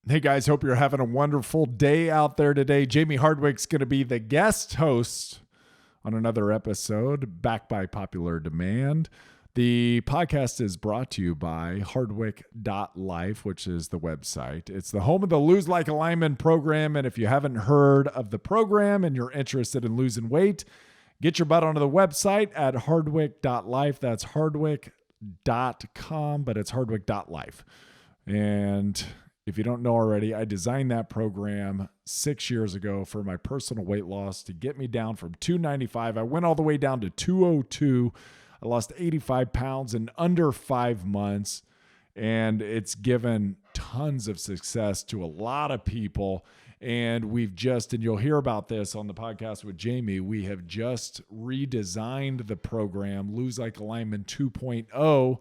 Hey guys, hope you're having a wonderful day out there today. Jayme Hardwick's going to be the guest host on another episode, back by popular demand. The podcast is brought to you by HardwickLIFE, which is the website. It's the home of the Lose Like a Lineman program, and if you haven't heard of the program and you're interested in losing weight, get your butt onto the website at HardwickLIFE. That's hardwick.com, but it's HardwickLIFE. And if you don't know already, I designed that program 6 years ago for my personal weight loss to get me down from 295. I went all the way down to 202. I lost 85 pounds in under 5 months, and it's given tons of success to a lot of people. And and you'll hear about this on the podcast with Jayme, we have just redesigned the program, Lose Like a Lineman 2.0,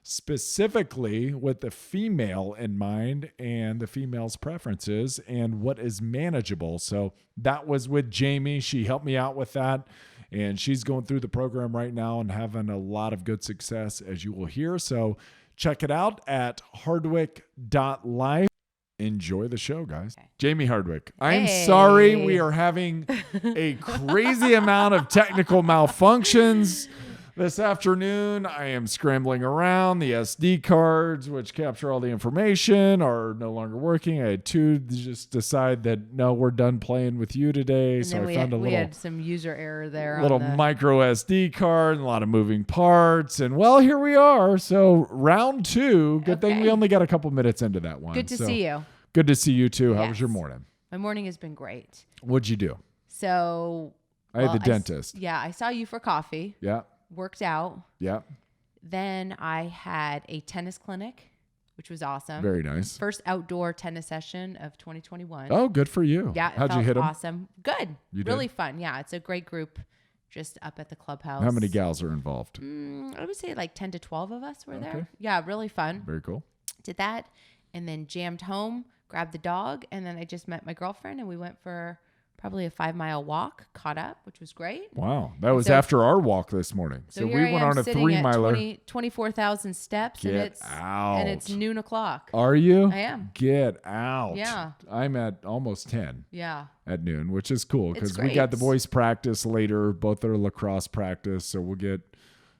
specifically with the female in mind and the female's preferences and what is manageable. So that was with Jayme. She helped me out with that, and she's going through the program right now and having a lot of good success, as you will hear. So check it out at hardwick.life. Enjoy the show, guys. Okay. Jayme Hardwick. I'm sorry we are having a crazy amount of technical malfunctions this afternoon. I am scrambling around. The SD cards, which capture all the information, are no longer working. I had to just decide that, no, we're done playing with you today. And so we had some user error there. Little micro SD card and a lot of moving parts. And, well, here we are. So round two. Good thing we only got a couple minutes into that one. Good to see you. Good to see you, too. How was your morning? My morning has been great. What'd you do? So I had the dentist. I saw you for coffee. Yeah. Worked out. Yeah. Then I had a tennis clinic, which was awesome. Very nice. First outdoor tennis session of 2021. Oh, good for you. Yeah. How'd you hit them? Awesome. Good. Really fun. Yeah. It's a great group just up at the clubhouse. How many gals are involved? I would say like 10 to 12 of us were there. Yeah. Really fun. Very cool. Did that and then jammed home, grabbed the dog, and then I just met my girlfriend and we went for probably a 5-mile walk, caught up, which was great. Wow. That was after our walk this morning. So we went on a 3-miler. 24,000 steps. Get out. And it's noon o'clock. Are you? I am. Get out. Yeah. I'm at almost 10. Yeah. At noon, which is cool because we got the boys practice later, both their lacrosse practice. So we'll get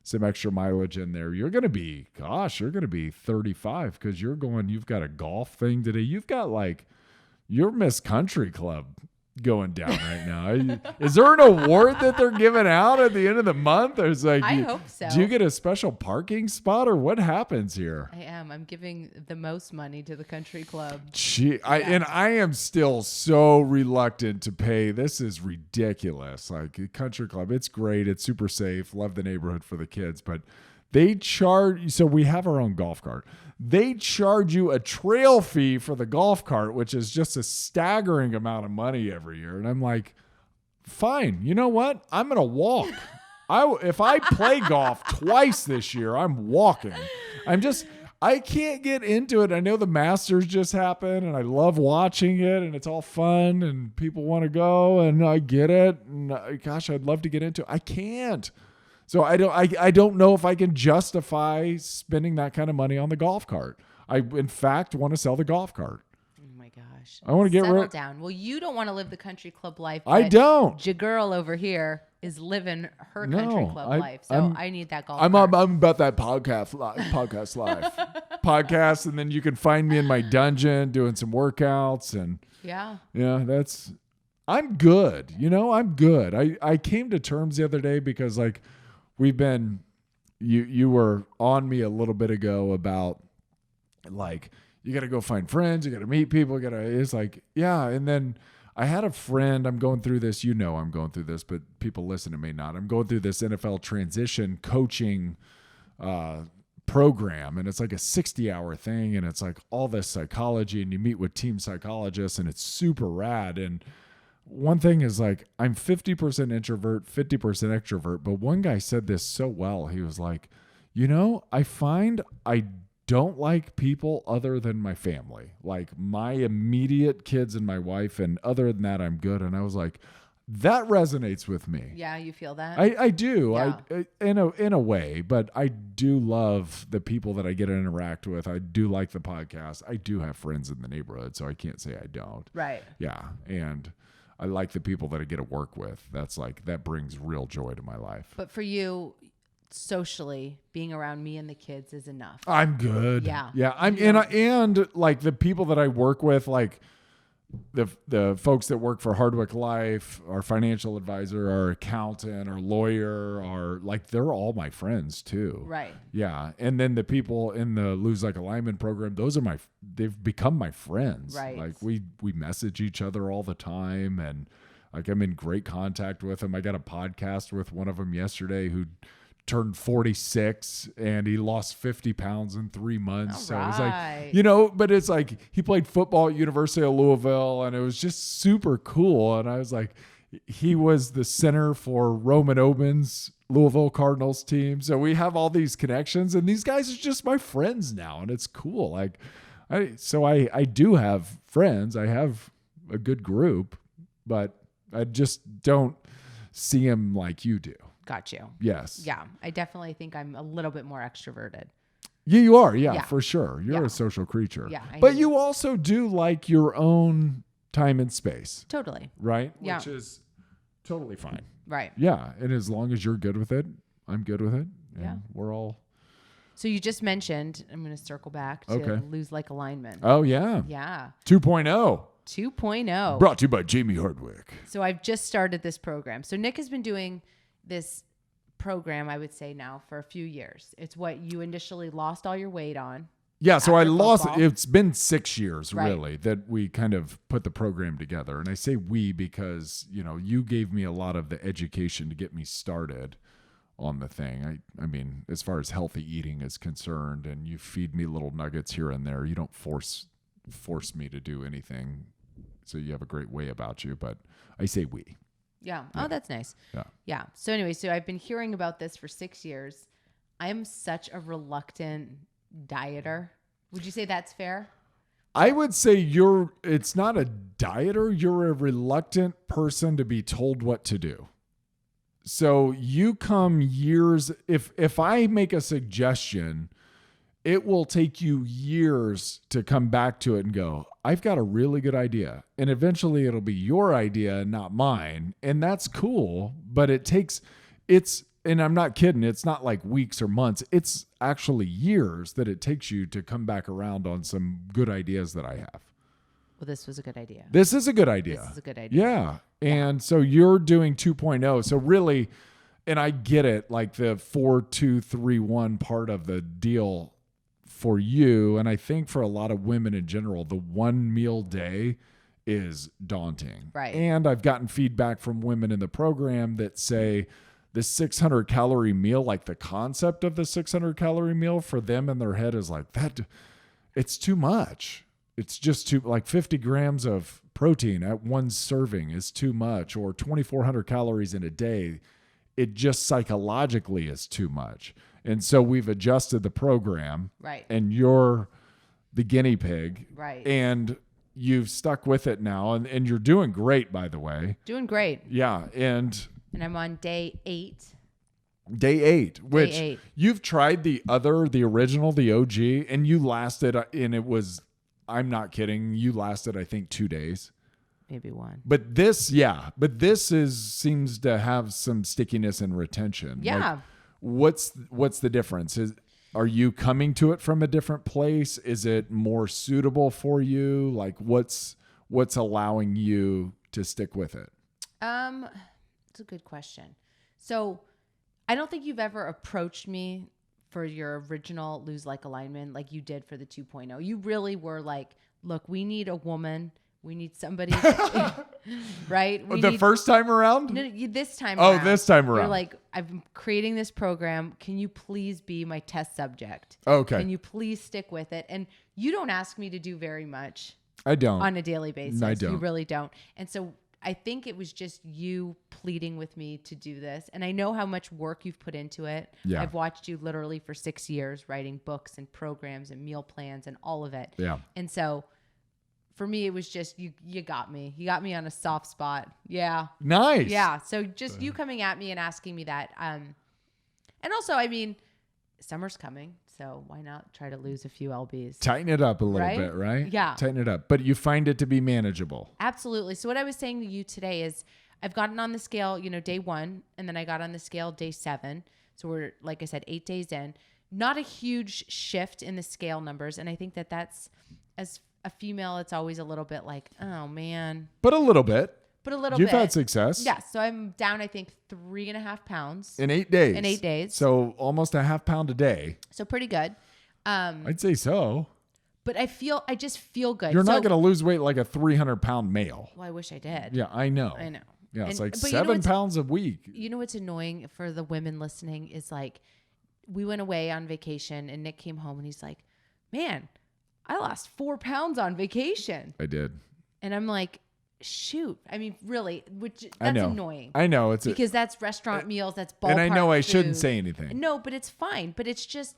some extra mileage in there. You're going to be 35 because you've got a golf thing today. You've got your Miss Country Club going down right now. Is there an award that they're giving out at the end of the month? I hope so. Do you get a special parking spot or what happens here? I am. I'm giving the most money to the country club. I am still so reluctant to pay. This is ridiculous. Country club, it's great. It's super safe. Love the neighborhood for the kids, but they charge. So we have our own golf cart. They charge you a trail fee for the golf cart, which is just a staggering amount of money every year. And I'm like, fine. You know what? I'm going to walk. If I play golf twice this year, I'm walking. I can't get into it. I know the Masters just happened and I love watching it and it's all fun and people want to go and I get it. And gosh, I'd love to get into it. I can't. So I don't know if I can justify spending that kind of money on the golf cart. I, in fact, want to sell the golf cart. Oh, my gosh. I want to get Settle down. Well, you don't want to live the country club life. I don't. Your girl over here is living her country club life. So I need that golf cart. I'm about that podcast life. Podcast, and then you can find me in my dungeon doing some workouts. And I'm good. I'm good. I came to terms the other day because you were on me a little bit ago about you got to go find friends, you got to meet people, and then I had a friend, I'm going through this, I'm going through this, but people listening may not. I'm going through this NFL transition coaching program, and it's like a 60-hour thing, and it's all this psychology, and you meet with team psychologists, and it's super rad. And one thing is I'm 50% introvert, 50% extrovert. But one guy said this so well. He was like, I find I don't like people other than my family, like my immediate kids and my wife. And other than that, I'm good. And I was like, That resonates with me. Yeah, you feel that? I do. Yeah. I in a way, but I do love the people that I get to interact with. I do like the podcast. I do have friends in the neighborhood, so I can't say I don't. Right. Yeah. And I like the people that I get to work with. That brings real joy to my life. But for you, socially, being around me and the kids is enough. I'm good. Yeah. Yeah. And like the people that I work with, like the folks that work for HardwickLIFE, our financial advisor, our accountant, our lawyer, they're all my friends too. Right. Yeah. And then the people in the Lose Like a Lineman program, they've become my friends. Right. Like we message each other all the time, and like I'm in great contact with them. I got a podcast with one of them yesterday who turned 46 and he lost 50 pounds in 3 months. So it was like, but it's like he played football at University of Louisville, and it was just super cool. And I was like, he was the center for Roman Oben's Louisville Cardinals team. So we have all these connections, and these guys are just my friends now. And it's cool. Like, I do have friends. I have a good group, but I just don't see them like you do. Got you. Yes. Yeah. I definitely think I'm a little bit more extroverted. Yeah, you are. Yeah, Yeah. for sure. You're Yeah. a social creature. Yeah, But you also do like your own time and space, Totally. right? Yeah. Which is totally fine. Right. Yeah. And as long as you're good with it, I'm good with it. And Yeah. we're all. So you just mentioned, I'm going to circle back to Okay. Lose Like a Lineman. Oh, yeah. Yeah. 2.0. 2.0. Brought to you by Jayme Hardwick. So I've just started this program. So Nick has been doing this program, I would say now, for a few years. It's what you initially lost all your weight on. Yeah, so I After lost football. it's been 6 years Right. really that we kind of put the program together. And I say we because, you gave me a lot of the education to get me started on the thing. I mean, as far as healthy eating is concerned, and you feed me little nuggets here and there. You don't force me to do anything. So you have a great way about you, but I say we. Yeah. Oh, that's nice. Yeah. Yeah. So anyway, so I've been hearing about this for 6 years. I'm such a reluctant dieter. Would you say that's fair? I would say it's not a dieter. You're a reluctant person to be told what to do. So you come years, if I make a suggestion, it will take you years to come back to it and go, I've got a really good idea. And eventually it'll be your idea and not mine. And that's cool, but and I'm not kidding. It's not like weeks or months. It's actually years that it takes you to come back around on some good ideas that I have. Well, this was a good idea. This is a good idea. This is a good idea. Yeah. And so you're doing 2.0. So really, and I get it, like the 4-2-3-1 part of the deal for you. And I think for a lot of women in general, the one meal day is daunting. Right. And I've gotten feedback from women in the program that say the 600 calorie meal, like the concept of the 600 calorie meal for them in their head is like that. It's too much. It's just too, like 50 grams of protein at one serving is too much, or 2,400 calories in a day. It just psychologically is too much. And so we've adjusted the program. Right. And you're the guinea pig. Right. And you've stuck with it now. And you're doing great, by the way. Doing great. Yeah. And I'm on day 8. Day 8, which Day 8. You've tried the original, the OG, and you lasted, and it was, I'm not kidding, you lasted, I think, 2 days. Maybe 1. But this seems to have some stickiness and retention. Yeah. Like, what's the difference? Are you coming to it from a different place? Is it more suitable for you? Like what's allowing you to stick with it? It's a good question. So I don't think you've ever approached me for your original Lose Like a Lineman like you did for the 2.0. You really were like, look, we need a woman. We need somebody, right? First time around? No, this time Oh, around. this time around. You're like, I'm creating this program. Can you please be my test subject? Okay. Can you please stick with it? And you don't ask me to do very much. I don't. On a daily basis. I don't. You really don't. And so I think it was just you pleading with me to do this. And I know how much work you've put into it. Yeah. I've watched you literally for 6 years writing books and programs and meal plans and all of it. Yeah. And so for me, it was just, you got me. You got me on a soft spot. Yeah. Nice. Yeah. So just you coming at me and asking me that. And also, I mean, summer's coming, so why not try to lose a few lbs? Tighten it up a little bit, right? Yeah. Tighten it up. But you find it to be manageable. Absolutely. So what I was saying to you today is I've gotten on the scale, day 1, and then I got on the scale day 7. So we're, like I said, 8 days in. Not a huge shift in the scale numbers. And I think that that's, as a female, it's always a little bit like, oh, man. But a little bit. You've had success. Yes. So I'm down, I think, 3.5 pounds. In 8 days. In 8 days. So almost a half pound a day. So pretty good. I'd say so. But I just feel good. You're not going to lose weight like a 300-pound male. Well, I wish I did. Yeah, I know. Yeah, it's like 7 pounds a week. You know what's annoying for the women listening is like, we went away on vacation and Nick came home and he's like, man, I lost 4 pounds on vacation. I did. And I'm like, shoot. I mean, really, that's annoying. I know. Because that's restaurant meals. That's ballpark And I know I food. shouldn't say anything. No, but it's fine. But it's just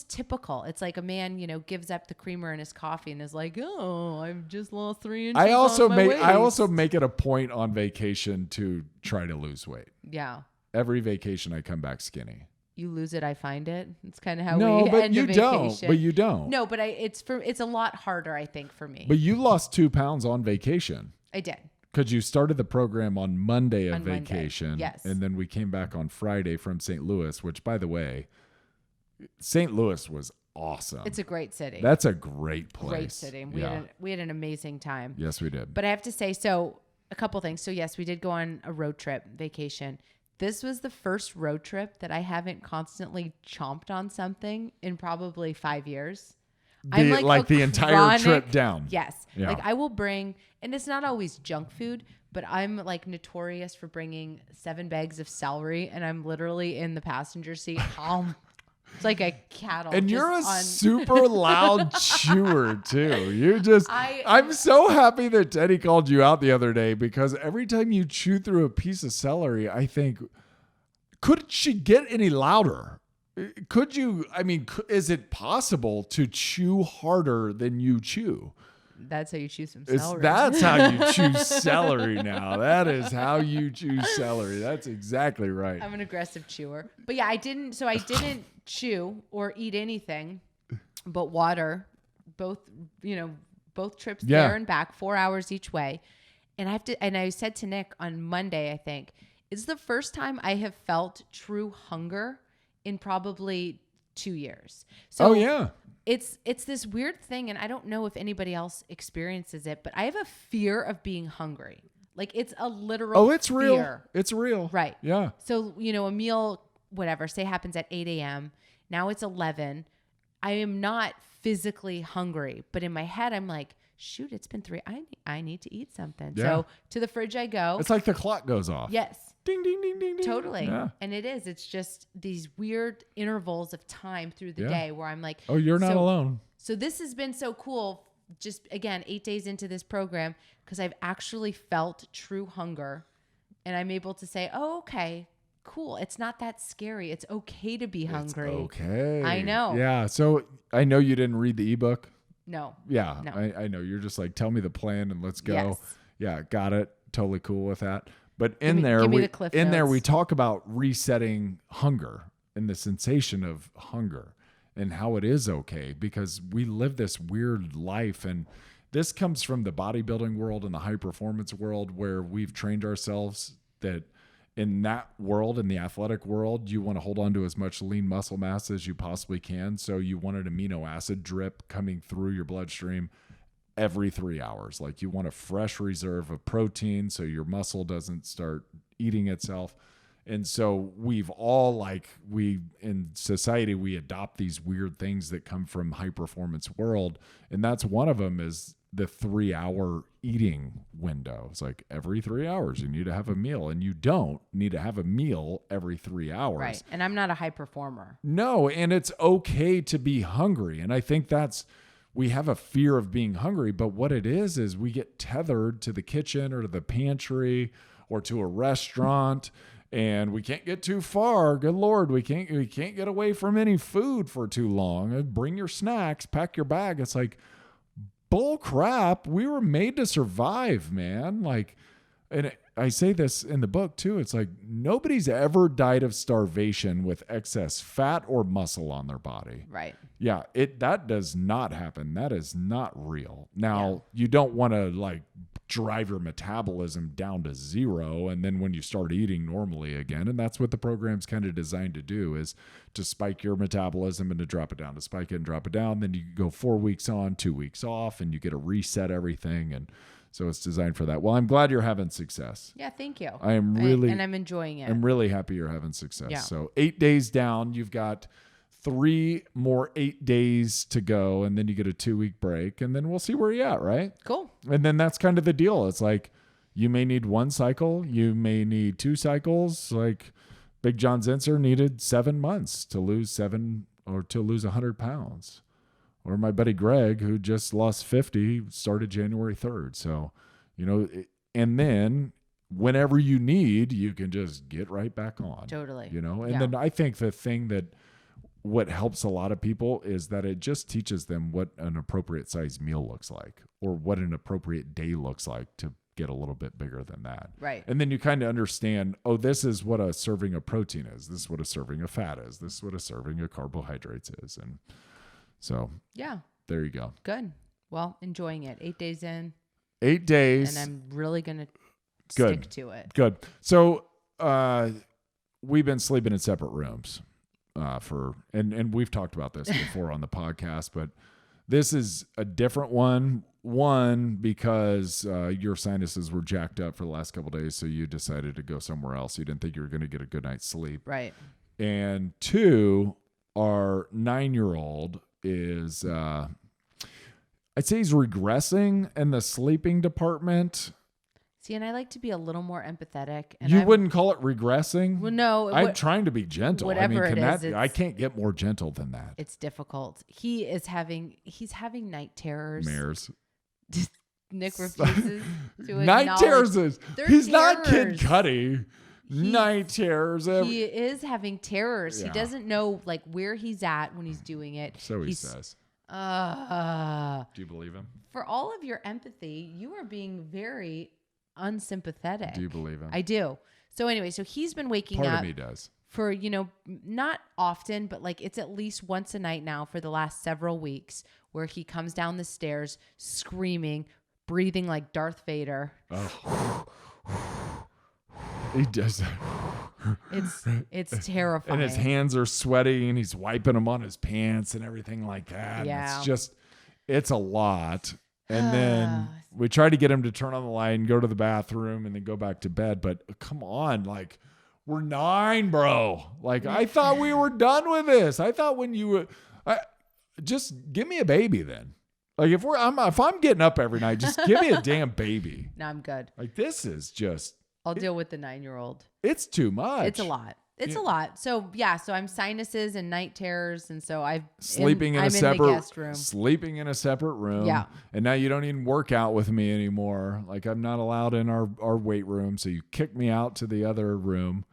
typical. It's like a man, gives up the creamer in his coffee and is like, oh, I've just lost 3 inches. I also make it a point on vacation to try to lose weight. Yeah. Every vacation I come back skinny. You lose it, I find it. It's kind of how we but end you a vacation. don't. But you don't. No, but it's a lot harder, I think, for me. But you lost 2 pounds on vacation. I did. Because you started the program on Monday of vacation. Monday. Yes. And then we came back on Friday from St. Louis, which, by the way, St. Louis was awesome. It's a great city. That's a great place. Great city. We had an amazing time. Yes, we did. But I have to say, so a couple things. So yes, we did go on a road trip vacation. This was the first road trip that I haven't constantly chomped on something in probably 5 years. I'm like the entire trip down. Yes. Yeah. Like I will bring, and it's not always junk food, but I'm like notorious for bringing 7 bags of celery and I'm literally in the passenger seat. It's like a cattle. And you're a super loud chewer too. I'm so happy that Teddy called you out the other day because every time you chew through a piece of celery, I think, could she get any louder? Could you, is it possible to chew harder than you chew? That's how you chew some celery. That's how you chew celery now. That is how you chew celery. That's exactly right. I'm an aggressive chewer. But yeah, I didn't chew or eat anything but water. Both trips there and back, 4 hours each way. And I said to Nick on Monday, I think, it's the first time I have felt true hunger in probably 2 years. So it's this weird thing, and I don't know if anybody else experiences it, but I have a fear of being hungry. Like it's a literal it's fear. real. It's real. Right. Yeah. So, a meal, whatever, say happens at 8 a.m. Now it's 11. I am not physically hungry, but in my head, I'm like, shoot, it's been 3. I need to eat something. Yeah. So to the fridge I go. It's like the clock goes off. Yes. Ding, ding, ding, ding, ding. Totally. Yeah. And it is. It's just these weird intervals of time through the day where I'm like, oh, you're not alone. So this has been so cool. Just again, 8 days into this program, because I've actually felt true hunger and I'm able to say, oh, okay, cool. It's not that scary. It's okay to be hungry. It's okay. I know. Yeah. So I know you didn't read the ebook. No. Yeah. No. I know. You're just like, tell me the plan and let's go. Yes. Yeah. Got it. Totally cool with that. But give me the cliff notes. we talk about resetting hunger and the sensation of hunger and how it is okay because we live this weird life. And this comes from the bodybuilding world and the high performance world where we've trained ourselves that in that world, in the athletic world, you want to hold on to as much lean muscle mass as you possibly can. So you want an amino acid drip coming through your bloodstream every 3 hours. Like you want a fresh reserve of protein so your muscle doesn't start eating itself. And so we've all in society, we adopt these weird things that come from high performance world. And that's one of them is the 3 hour eating window. It's like every 3 hours you need to have a meal and you don't need to have a meal every 3 hours. Right. And I'm not a high performer. No. And it's okay to be hungry. And I think we have a fear of being hungry, but what it is we get tethered to the kitchen or to the pantry or to a restaurant and we can't get too far. Good Lord, we can't get away from any food for too long. Bring your snacks, pack your bag. It's like, bull crap. We were made to survive, man. Like, and I say this in the book too. It's like nobody's ever died of starvation with excess fat or muscle on their body. Right. Yeah, that does not happen. That is not real. Now, you don't want to like drive your metabolism down to zero and then when you start eating normally again, and that's what the program's kind of designed to do, is to spike your metabolism and to drop it down, to spike it and drop it down. Then you go 4 weeks on, 2 weeks off, and you get to reset everything. And so it's designed for that. Well, I'm glad you're having success. Yeah, thank you. And I'm enjoying it. I'm really happy you're having success. Yeah. So 8 days down, you've got 3 more 8 days to go, and then you get a 2-week break, and then we'll see where you're at, right? Cool. And then that's kind of the deal. It's like you may need 1 cycle, you may need 2 cycles. Like Big John Zinser needed 7 months to lose 100 pounds. Or my buddy Greg, who just lost 50, started January 3rd. So, and then whenever you need, you can just get right back on. Totally. And then I think the thing that what helps a lot of people is that it just teaches them what an appropriate size meal looks like, or what an appropriate day looks like to get a little bit bigger than that. Right. And then you kind of understand, oh, this is what a serving of protein is. This is what a serving of fat is. This is what a serving of carbohydrates is. And so, yeah, there you go. Good. Well, enjoying it. 8 days in. 8 days. And I'm really going to stick to it. Good. So, we've been sleeping in separate rooms. And we've talked about this before on the podcast, but this is a different one. One, because your sinuses were jacked up for the last couple of days, so you decided to go somewhere else. You didn't think you were going to get a good night's sleep. Right. And 2, our 9-year-old is, I'd say he's regressing in the sleeping department. See, and I like to be a little more empathetic. And you wouldn't call it regressing? Well, no. I'm trying to be gentle. Whatever I can't get more gentle than that. It's difficult. He's having night terrors. Mares. Nick refuses to night terrors. He's terrors. Not Kid Cudi. Night terrors. He is having terrors. Yeah. He doesn't know like where he's at when he's doing it. So he says. Do you believe him? For all of your empathy, you are being very unsympathetic. Do you believe him? I do. So anyway, he's been waking up. Part of me does. For, not often, but like it's at least once a night now for the last several weeks where he comes down the stairs screaming, breathing like Darth Vader. Oh. He does that. It's terrifying. And his hands are sweaty and he's wiping them on his pants and everything like that. Yeah. It's a lot. And then we try to get him to turn on the light and go to the bathroom and then go back to bed. But come on, like, we're 9, bro. Like, I thought we were done with this. I thought when you just give me a baby then. Like, if I'm getting up every night, just give me a damn baby. No, I'm good. Like, this is just. I'll deal with the 9-year-old. It's too much. It's a lot. It's a lot. So so I'm sinuses and night terrors, and so I'm in the guest room. Sleeping in a separate room. Yeah. And now you don't even work out with me anymore. Like, I'm not allowed in our weight room, so you kick me out to the other room.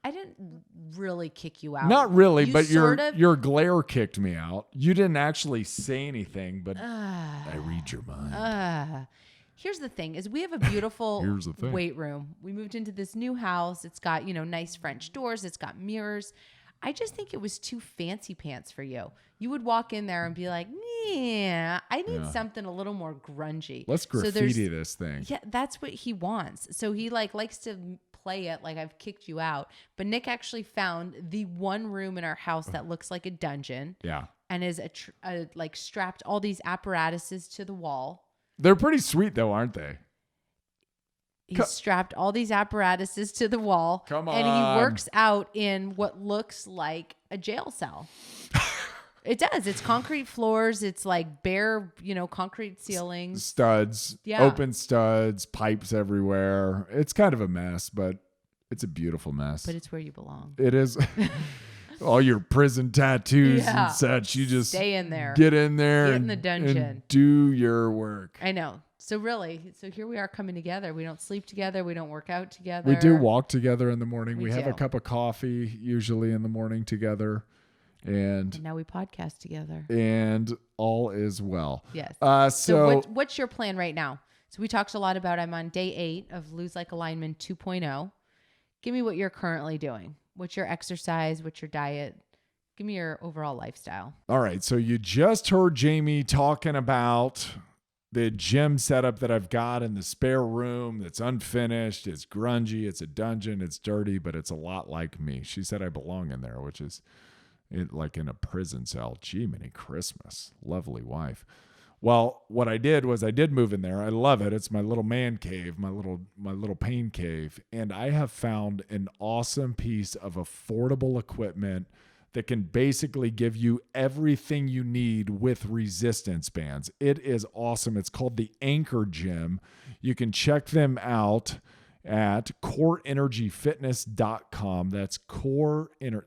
I didn't really kick you out. Not really, but your glare kicked me out. You didn't actually say anything, but I read your mind. Here's the thing: is we have a beautiful weight room. We moved into this new house. It's got nice French doors. It's got mirrors. I just think it was too fancy pants for you. You would walk in there and be like, "Yeah, I need something a little more grungy." Let's graffiti this thing. Yeah, that's what he wants. So he likes to play it like I've kicked you out. But Nick actually found the one room in our house that looks like a dungeon. Yeah, and is strapped all these apparatuses to the wall. They're pretty sweet though, aren't they? He strapped all these apparatuses to the wall. Come on. And he works out in what looks like a jail cell. It does. It's concrete floors. It's like bare, concrete ceilings. Studs. Yeah. Open studs, pipes everywhere. It's kind of a mess, but it's a beautiful mess. But it's where you belong. It is. All your prison tattoos and such. You just stay in there. Get in there. Get in the dungeon. And do your work. I know. So here we are coming together. We don't sleep together. We don't work out together. We do walk together in the morning. We have do. a cup of coffee usually in the morning together. And now we podcast together. And all is well. Yes. So what's your plan right now? So we talked a lot about I'm on day 8 of Lose Like a Lineman 2.0. Give me what you're currently doing. What's your exercise? What's your diet? Give me your overall lifestyle. All right. So you just heard Jayme talking about the gym setup that I've got in the spare room that's unfinished. It's grungy. It's a dungeon. It's dirty, but it's a lot like me. She said I belong in there, which is like in a prison cell. Gee, many Christmas. Lovely wife. Well, what I did was I did move in there. I love it. It's my little man cave, my little pain cave. And I have found an awesome piece of affordable equipment that can basically give you everything you need with resistance bands. It is awesome. It's called the Anchor Gym. You can check them out at coreenergyfitness.com. That's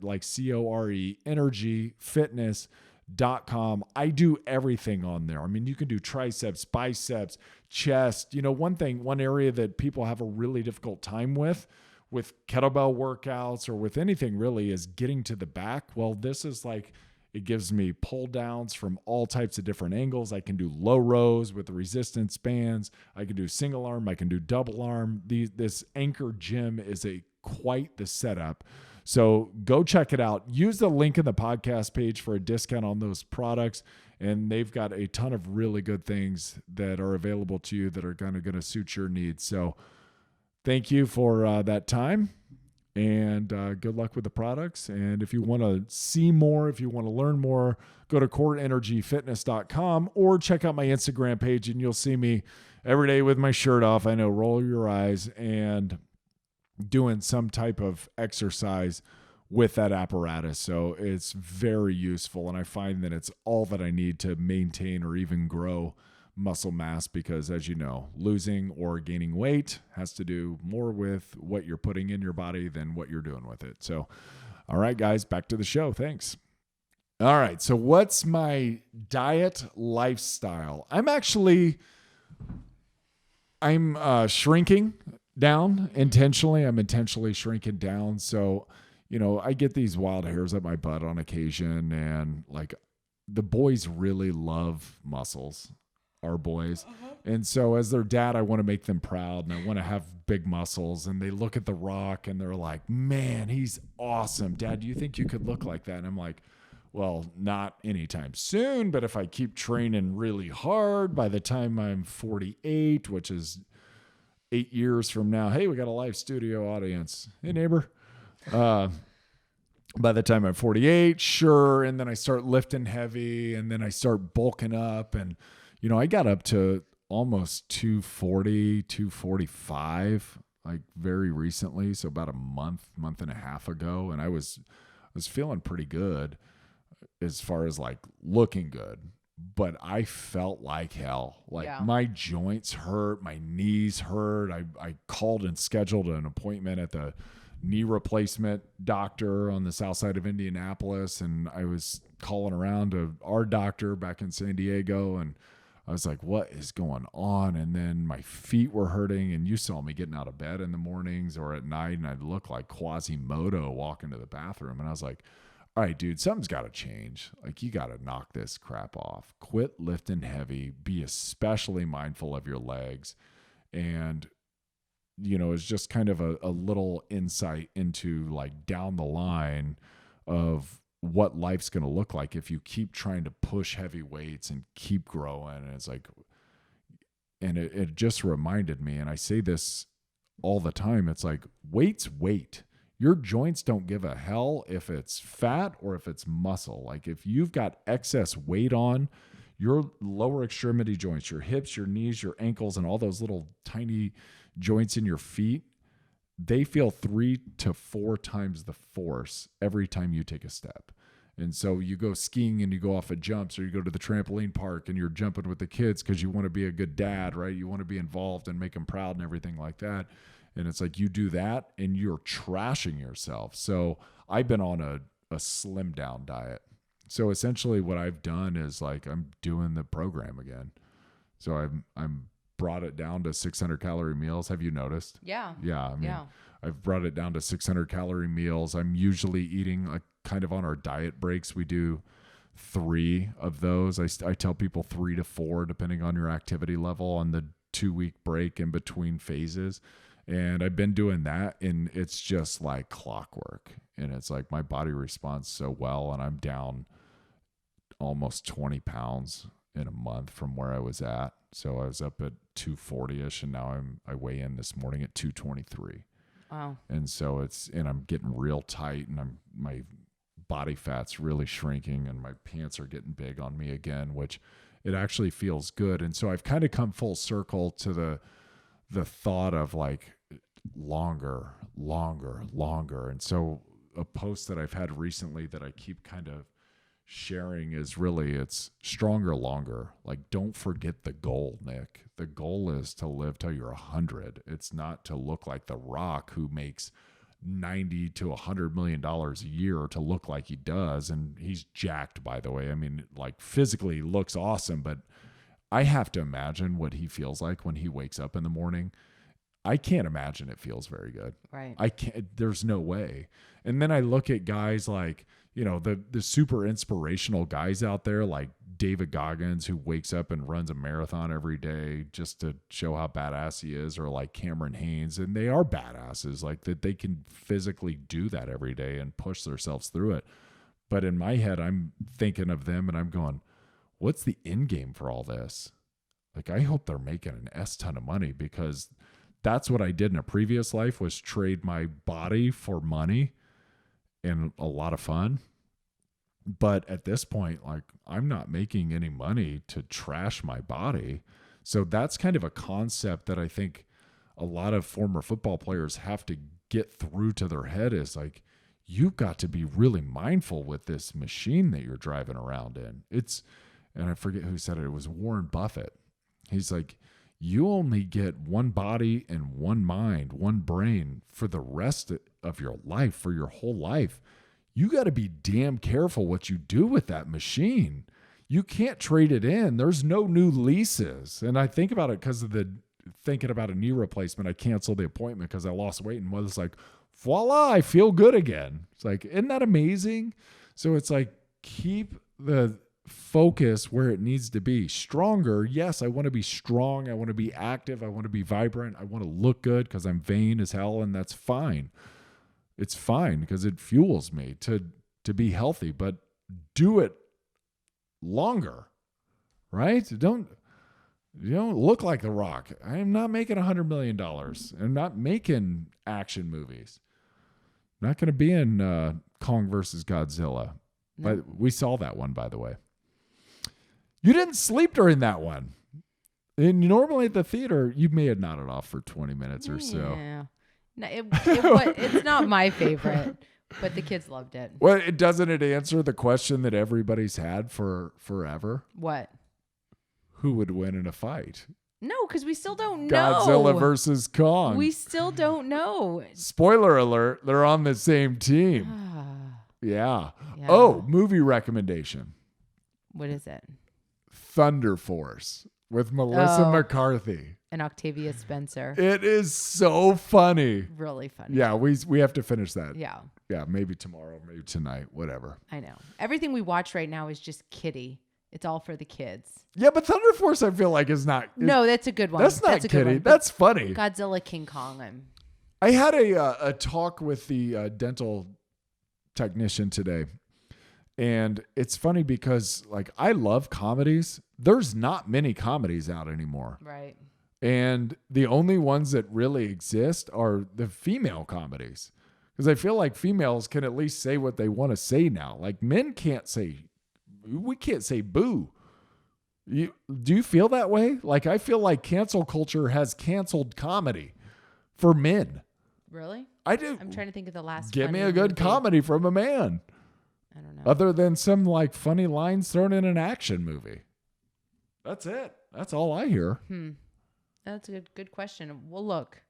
like C-O-R-E, energyfitness.com. I do everything on there. I mean, you can do triceps, biceps, chest. One area that people have a really difficult time with kettlebell workouts or with anything really is getting to the back. Well, this is like, it gives me pull downs from all types of different angles. I can do low rows with the resistance bands. I can do single arm. I can do double arm. This Anchor Gym is quite the setup. So go check it out. Use the link in the podcast page for a discount on those products. And they've got a ton of really good things that are available to you that are going to suit your needs. So thank you for that time, and good luck with the products. And if you want to see more, if you want to learn more, go to coreenergyfitness.com or check out my Instagram page, and you'll see me every day with my shirt off. I know, roll your eyes, and doing some type of exercise with that apparatus. So it's very useful, and I find that it's all that I need to maintain or even grow muscle mass, because as you know, losing or gaining weight has to do more with what you're putting in your body than what you're doing with it. So, all right, guys, back to the show. Thanks. All right. So what's my diet lifestyle? I'm shrinking down intentionally. I'm intentionally shrinking down. So, I get these wild hairs up my butt on occasion, and like the boys really love muscles. Our boys. And so as their dad, I want to make them proud, and I want to have big muscles, and they look at The Rock and they're like, man, he's awesome. Dad, do you think you could look like that? And I'm like, well, not anytime soon, but if I keep training really hard, by the time I'm 48, which is 8 years from now, hey, we got a live studio audience. Hey, neighbor. By the time I'm 48, sure. And then I start lifting heavy, and then I start bulking up, and I got up to almost 240, 245, like very recently. So about a month and a half ago. And I was feeling pretty good as far as like looking good, but I felt like hell. Like my joints hurt, my knees hurt. I called and scheduled an appointment at the knee replacement doctor on the south side of Indianapolis. And I was calling around to our doctor back in San Diego, and I was like, what is going on? And then my feet were hurting, and you saw me getting out of bed in the mornings or at night, and I'd look like Quasimodo walking to the bathroom. And I was like, all right, dude, something's got to change. Like, you got to knock this crap off. Quit lifting heavy. Be especially mindful of your legs. And, it's just kind of a little insight into like down the line of what life's going to look like if you keep trying to push heavy weights and keep growing. And it's like, and it just reminded me, and I say this all the time, it's like, weight's weight. Your joints don't give a hell if it's fat or if it's muscle. Like if you've got excess weight on your lower extremity joints, your hips, your knees, your ankles, and all those little tiny joints in your feet, they feel 3 to 4 times the force every time you take a step. And so you go skiing and you go off of jumps, or you go to the trampoline park and you're jumping with the kids because you want to be a good dad, right? You want to be involved and make them proud and everything like that. And it's like you do that and you're trashing yourself. So I've been on a slim down diet. So essentially what I've done is like I'm doing the program again. So I'm brought it down to 600 calorie meals. Have you noticed? Yeah. Yeah. I mean, Yeah. I've brought it down to 600 calorie meals. I'm usually eating kind of on our diet breaks. We do 3 of those. I tell people 3 to 4, depending on your activity level on the 2-week break in between phases. And I've been doing that, and it's just like clockwork. And it's like my body responds so well, and I'm down almost 20 pounds in a month from where I was at. So I was up at 240-ish, and now I weigh in this morning at 223. Wow. And so I'm getting real tight, and my body fat's really shrinking, and my pants are getting big on me again, which it actually feels good. And so I've kind of come full circle to the thought of like longer. And so a post that I've had recently that I keep kind of sharing is really, it's stronger, longer. Like, don't forget the goal, Nick. The goal is to live till you're 100. It's not to look like The Rock, who makes $90 to $100 million a year, to look like he does. And he's jacked, by the way. I mean, like, physically looks awesome, but I have to imagine what he feels like when he wakes up in the morning. I can't imagine it feels very good. Right. I can't, there's no way. And then I look at guys like, you know, the super inspirational guys out there, like David Goggins, who wakes up and runs a marathon every day just to show how badass he is, or like Cameron Haynes. And they are badasses, like that they can physically do that every day and push themselves through it. But in my head, I'm thinking of them and I'm going, what's the end game for all this? Like, I hope they're making an S ton of money, because that's what I did in a previous life, was trade my body for money and a lot of fun. But at this point, like, I'm not making any money to trash my body. So that's kind of a concept that I think a lot of former football players have to get through to their head, is like, you've got to be really mindful with this machine that you're driving around in. And I forget who said it. It was Warren Buffett. He's like, you only get one body and one mind, one brain for the rest of your life, for your whole life. You got to be damn careful what you do with that machine. You can't trade it in. There's no new leases. And I think about it because of thinking about a knee replacement. I canceled the appointment because I lost weight, and was like, voila, I feel good again. It's like, isn't that amazing? So it's like, keep the focus where it needs to be. Stronger. Yes, I want to be strong. I want to be active. I want to be vibrant. I want to look good because I'm vain as hell, and that's fine. It's fine because it fuels me to be healthy, but do it longer, right? Don't look like The Rock. I am not making $100 million. I'm not making action movies. I'm not going to be in Kong versus Godzilla. No. But we saw that one, by the way. You didn't sleep during that one. And normally at the theater, you may have nodded off for 20 minutes or so. Yeah. No, it's not my favorite, but the kids loved it. Well, doesn't it answer the question that everybody's had for forever? What? Who would win in a fight? No, because we still don't know. Godzilla versus Kong. We still don't know. Spoiler alert, they're on the same team. Yeah. Oh, movie recommendation. What is it? Thunder Force with Melissa McCarthy And Octavia Spencer. It is so funny. Really funny. Yeah, we have to finish that. Yeah. Yeah, maybe tomorrow, maybe tonight, whatever. I know. Everything we watch right now is just kiddie. It's all for the kids. Yeah, but Thunder Force, I feel like, is not. No, that's a good one. That's not kiddie. That's funny. Godzilla, King Kong. I had a talk with the dental technician today. And it's funny because, like, I love comedies. There's not many comedies out anymore. Right. And the only ones that really exist are the female comedies. Because I feel like females can at least say what they want to say now. Like, men can't say, we can't say boo. Do you feel that way? Like, I feel like cancel culture has canceled comedy for men. Really? I do. I'm trying to think of the last. Give me a good comedy from a man. I don't know. Other than some like funny lines thrown in an action movie. That's it. That's all I hear. That's a good question. We'll look.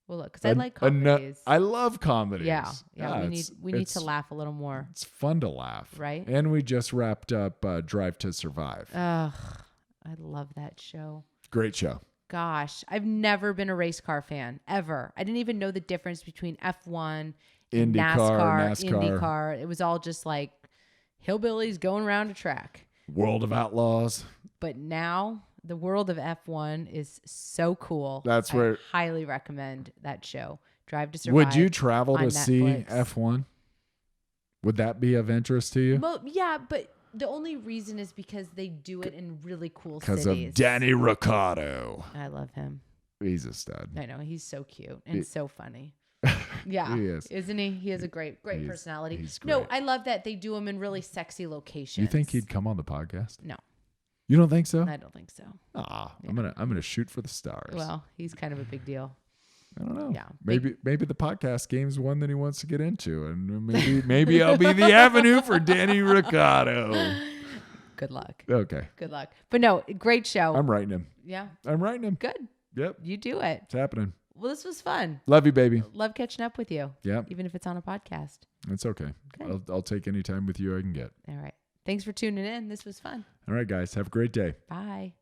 Because I like comedies. I love comedies. Yeah. We need to laugh a little more. It's fun to laugh. Right? And we just wrapped up Drive to Survive. Ugh, I love that show. Great show. gosh. I've never been a race car fan, ever. I didn't even know the difference between F1, NASCAR. IndyCar. It was all just like hillbillies going around a track. World of Outlaws. But now the world of F1 is so cool. That's I where highly recommend that show. Drive to Survive. Would you travel to see Netflix. F1? Would that be of interest to you? Yeah, but the only reason is because they do it in really cool cities. Because of Danny Ricciardo. I love him. He's a stud. I know. He's so cute and so funny. Yeah. He is. Isn't he? He has a great personality. He's great. No, I love that they do him in really sexy locations. You think he'd come on the podcast? No. You don't think so? I don't think so. Yeah. I'm gonna shoot for the stars. Well, he's kind of a big deal. I don't know. Yeah. Maybe the podcast game's one that he wants to get into, and maybe I'll be the avenue for Danny Ricciardo. Good luck. Okay. Good luck. But no, great show. I'm writing him. Yeah. I'm writing him. Good. Yep. You do it. It's happening. Well, this was fun. Love you, baby. Love catching up with you. Yep. Even if it's on a podcast. It's okay. I'll take any time with you I can get. All right. Thanks for tuning in. This was fun. All right, guys. Have a great day. Bye.